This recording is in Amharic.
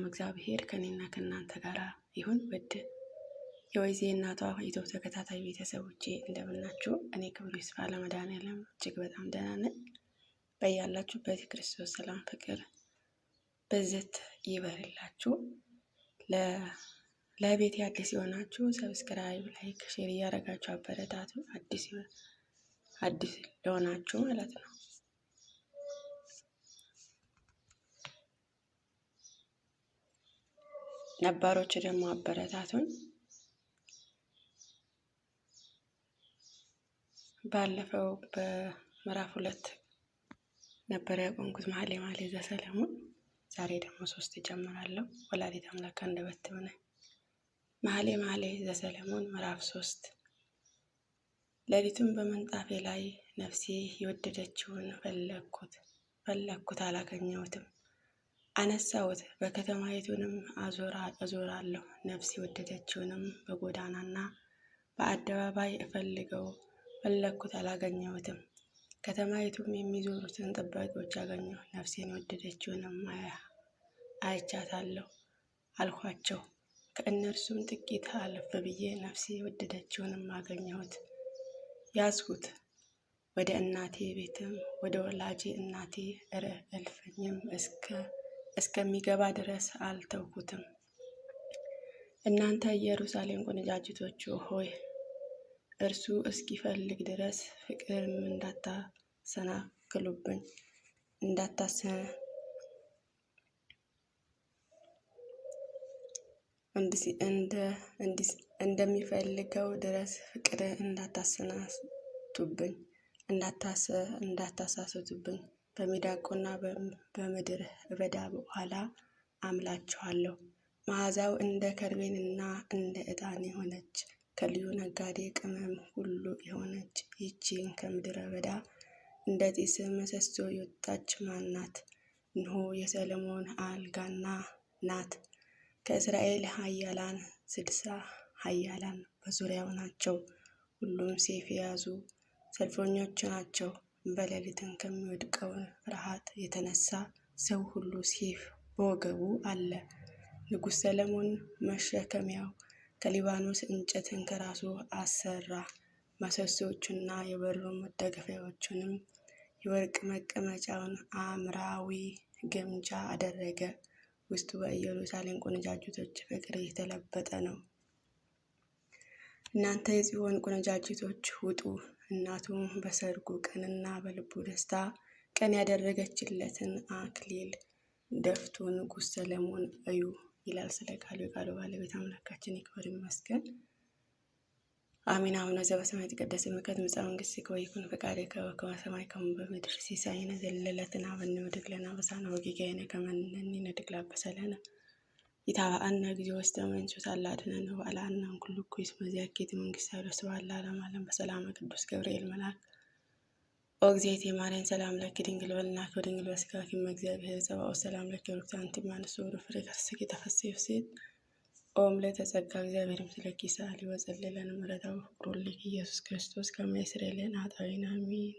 እግዚአብሔር ከኔና ከእናንተ ጋር ይሁን። ውድ የወይዜ እናቷ ዩቲዩብ ተከታታይ ቤተሰቦቼ እንደምናችሁ? እኔ ክብሩ ይስፋ ለመድኃኔዓለም እጅግ በጣም ደህና ነኝ። በያላችሁበት ክርስቶስ ሰላም ፍቅር በዘት ይበርላችሁ። ለቤት አዲስ የሆናችሁ ሰብስክራይብ፣ ላይክ፣ ሼር እያደረጋችሁ አበረታቱ። አዲስ ለሆናችሁ ማለት ነው። ነባሮች ደግሞ አበረታቱን። ባለፈው በምዕራፍ 2 ነበር ያቆምኩት መኃልየ ዘሰሎሞን። ዛሬ ደግሞ 3 ጀምራለሁ። ወላዲተ አምላክ አንደበት ሆነ። መኃልየ ዘሰሎሞን ምዕራፍ 3 ሌሊቱን በመንጣፌ ላይ ነፍሴ የወደደችውን ፈለግኩት አላገኘሁትም። አነሳሁት በከተማይቱንም አዞራለሁ። ነፍሴ የወደደችውንም በጎዳናና በአደባባይ ፈለግኩት አላገኘሁትም። ከተማይቱም የሚዞሩትን ጠባቂዎች አገኘሁ። ነፍሴን የወደደችውንም አይቻታለሁ አልኋቸው። ከእነርሱም ጥቂት አለፍ ብዬ ነፍሴ የወደደችውንም አገኘሁት፣ ያዝሁት። ወደ እናቴ ቤትም ወደ ወላጄ እናቴ እልፍኝም እስከሚገባ ድረስ አልተውኩትም። እናንተ ኢየሩሳሌም ቆነጃጅቶች ሆይ እርሱ እስኪፈልግ ድረስ ፍቅርም እንዳታሰናክሉብኝ እንደሚፈልገው ድረስ ፍቅር እንዳታሳስቱብኝ በሚዳቆና በምድረ በዳ በኋላ አምላችኋለሁ። መዓዛው እንደ ከርቤንና እንደ ዕጣን የሆነች ከልዩ ነጋዴ ቅመም ሁሉ የሆነች ይህችን ከምድረ በዳ እንደ ጢስ ምሰሶ የወጣች ማናት? እንሆ የሰሎሞን አልጋና ናት። ከእስራኤል ኃያላን 60 ኃያላን በዙሪያው ናቸው። ሁሉም ሰይፍ የያዙ ሰልፈኞች ናቸው። በሌሊትም ከሚወድቀው ፍርሃት የተነሳ ሰው ሁሉ ሰይፍ በወገቡ አለ። ንጉሥ ሰሎሞን መሸከሚያው ከሊባኖስ እንጨትን ከራሱ አሰራ። ምሰሶቹንና የበሩ መደገፊያዎቹንም የወርቅ መቀመጫውን ሐምራዊ ግምጃ አደረገ። ውስጡ በኢየሩሳሌም ቆነጃጅቶች ፍቅር የተለበጠ ነው። እናንተ የጽዮን ቆነጃጅቶች ውጡ፣ እናቱ በሰርጉ ቀንና በልቡ ደስታ ቀን ያደረገችለትን አክሊል ደፍቶ ንጉሥ ሰሎሞን እዩ ይላል። ስለ ቃሉ የቃሉ ባለቤት አምላካችን ይክበር ይመስገን፣ አሜን። አቡነ ዘበሰማያት ይትቀደስ ስምከ ትምጻእ መንግሥትከ ወይኩን ፈቃድከ በከመ በሰማይ ከማሁ በምድር ሲሳየነ ዘለለዕለትነ ሀበነ ወኅድግ ለነ አበሳነ ወጌጋየነ ከመ ንሕነኒ ንኅድግ ለአበሳለነ ኢታብአነ እግዚኦ ውስተ መንሱት አላ አድኅነነ ወባልዐነ እምኩሉ እኩይ እስመ ዚአኬቲ መንግሥተ ኃይል ወስብሐት ለዓለመ ዓለም። በሰላመ ቅዱስ ገብርኤል መልአክ ኦ እግዝእቴ ማርያም ሰላም ለኪ ድንግል በልናኪ ወድንግል በሥጋኪ እም እግዚአብሔር ጸባኦት ሰላም ለኪ ወርክት አንቲ እምአንስቶ ፍሬ ከርሥኪ ተፈሥሒ ፍሥሕት ኦ ምልዕተ ጸጋ እግዚአብሔር ምስሌኪ ሰአሊ ወጸልይ ለነ ምሕረተ ወፍቁር ወልድኪ ኢየሱስ ክርስቶስ ከመ ይስረይ ለነ ኃጣውኢነ አሜን።